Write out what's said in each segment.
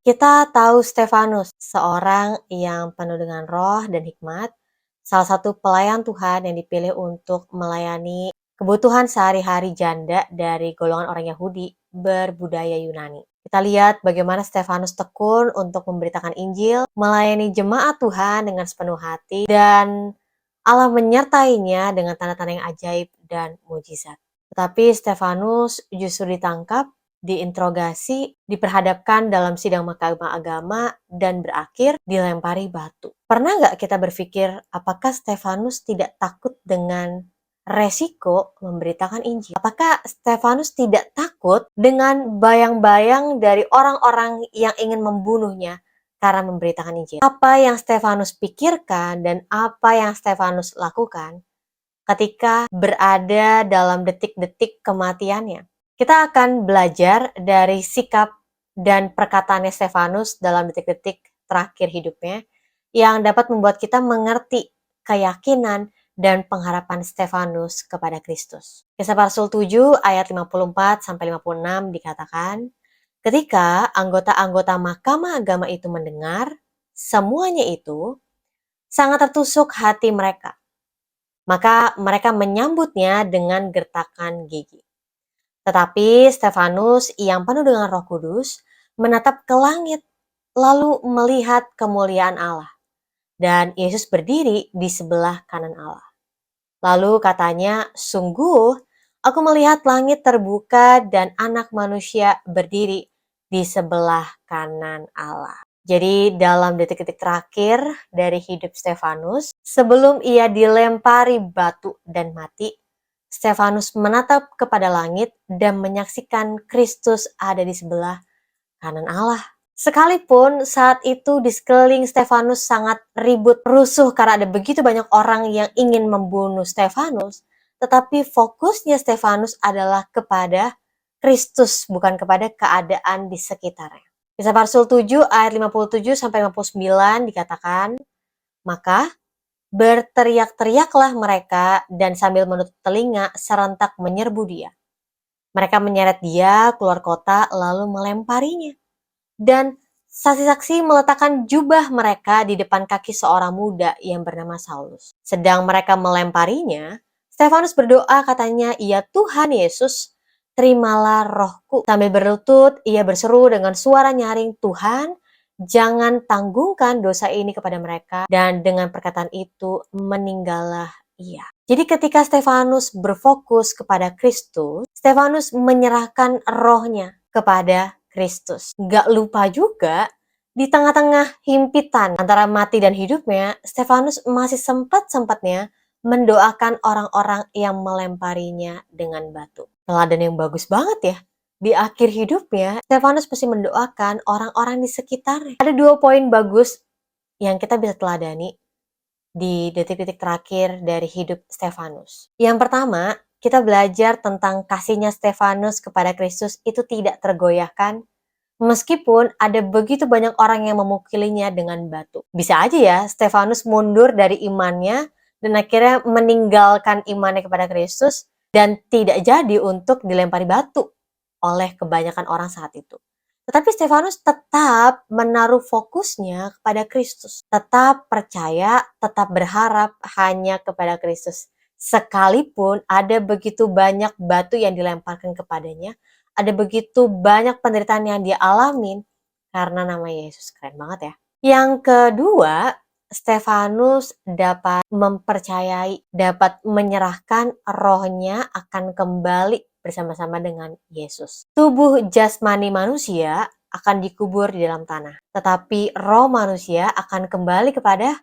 Kita tahu Stefanus, seorang yang penuh dengan roh dan hikmat, salah satu pelayan Tuhan yang dipilih untuk melayani kebutuhan sehari-hari janda dari golongan orang Yahudi berbudaya Yunani. Kita lihat bagaimana Stefanus tekun untuk memberitakan Injil, melayani jemaat Tuhan dengan sepenuh hati, dan Allah menyertainya dengan tanda-tanda yang ajaib dan mujizat. Tetapi Stefanus justru ditangkap, diinterogasi, diperhadapkan dalam sidang mahkamah agama, dan berakhir dilempari batu. Pernah nggak kita berpikir apakah Stefanus tidak takut dengan resiko memberitakan Injil? Apakah Stefanus tidak takut dengan bayang-bayang dari orang-orang yang ingin membunuhnya karena memberitakan Injil? Apa yang Stefanus pikirkan dan apa yang Stefanus lakukan ketika berada dalam detik-detik kematiannya? Kita akan belajar dari sikap dan perkataannya Stefanus dalam detik-detik terakhir hidupnya yang dapat membuat kita mengerti keyakinan dan pengharapan Stefanus kepada Kristus. Kisah para Rasul 7 ayat 54 sampai 56 dikatakan, ketika anggota-anggota Mahkamah Agama itu mendengar semuanya itu, sangat tertusuk hati mereka. Maka mereka menyambutnya dengan gertakan gigi. Tetapi Stefanus yang penuh dengan Roh Kudus menatap ke langit lalu melihat kemuliaan Allah dan Yesus berdiri di sebelah kanan Allah. Lalu katanya, sungguh aku melihat langit terbuka dan Anak Manusia berdiri di sebelah kanan Allah. Jadi dalam detik-detik terakhir dari hidup Stefanus, sebelum ia dilempari batu dan mati, Stefanus menatap kepada langit dan menyaksikan Kristus ada di sebelah kanan Allah. Sekalipun saat itu di sekeliling Stefanus sangat ribut, rusuh karena ada begitu banyak orang yang ingin membunuh Stefanus, tetapi fokusnya Stefanus adalah kepada Kristus, bukan kepada keadaan di sekitarnya. Kisah para Rasul 7 ayat 57 sampai 59 dikatakan, maka berteriak-teriaklah mereka dan sambil menutup telinga serentak menyerbu dia. Mereka menyeret dia keluar kota lalu melemparinya. Dan saksi-saksi meletakkan jubah mereka di depan kaki seorang muda yang bernama Saulus. Sedang mereka melemparinya, Stefanus berdoa katanya, ya Tuhan Yesus, terimalah rohku. Sambil berlutut, ia berseru dengan suara nyaring, Tuhan, jangan tanggungkan dosa ini kepada mereka. Dan dengan perkataan itu, meninggallah ia. Jadi ketika Stefanus berfokus kepada Kristus, Stefanus menyerahkan rohnya kepada Kristus. Gak lupa juga, di tengah-tengah himpitan antara mati dan hidupnya, Stefanus masih sempat-sempatnya mendoakan orang-orang yang melemparinya dengan batu. Teladan yang bagus banget ya. Di akhir hidupnya, Stefanus pasti mendoakan orang-orang di sekitarnya. Ada 2 poin bagus yang kita bisa teladani di detik-detik terakhir dari hidup Stefanus. Yang pertama, kita belajar tentang kasihnya Stefanus kepada Kristus itu tidak tergoyahkan meskipun ada begitu banyak orang yang memukilinya dengan batu. Bisa aja ya Stefanus mundur dari imannya dan akhirnya meninggalkan imannya kepada Kristus dan tidak jadi untuk dilempari batu oleh kebanyakan orang saat itu. Tetapi Stefanus tetap menaruh fokusnya kepada Kristus. Tetap percaya, tetap berharap hanya kepada Kristus. Sekalipun ada begitu banyak batu yang dilemparkan kepadanya, ada begitu banyak penderitaan yang dia alamin karena nama Yesus. Keren banget ya. Yang kedua, Stefanus dapat mempercayai, dapat menyerahkan rohnya akan kembali bersama-sama dengan Yesus. Tubuh jasmani manusia akan dikubur di dalam tanah, tetapi roh manusia akan kembali kepada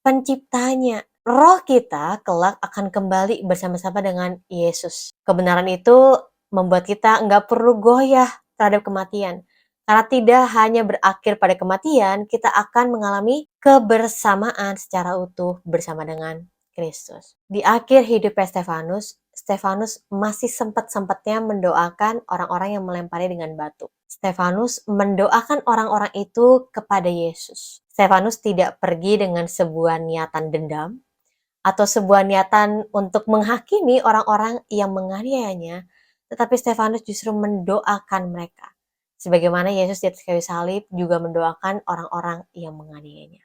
penciptanya. Roh kita kelak akan kembali bersama-sama dengan Yesus. Kebenaran itu membuat kita nggak perlu goyah terhadap kematian. Karena tidak hanya berakhir pada kematian, kita akan mengalami kebersamaan secara utuh bersama dengan Kristus. Di akhir hidup Stefanus, Stefanus masih sempat-sempatnya mendoakan orang-orang yang melempari dengan batu. Stefanus mendoakan orang-orang itu kepada Yesus. Stefanus tidak pergi dengan sebuah niatan dendam atau sebuah niatan untuk menghakimi orang-orang yang menganiayanya, tetapi Stefanus justru mendoakan mereka sebagaimana Yesus di atas kayu salib juga mendoakan orang-orang yang menganiayanya.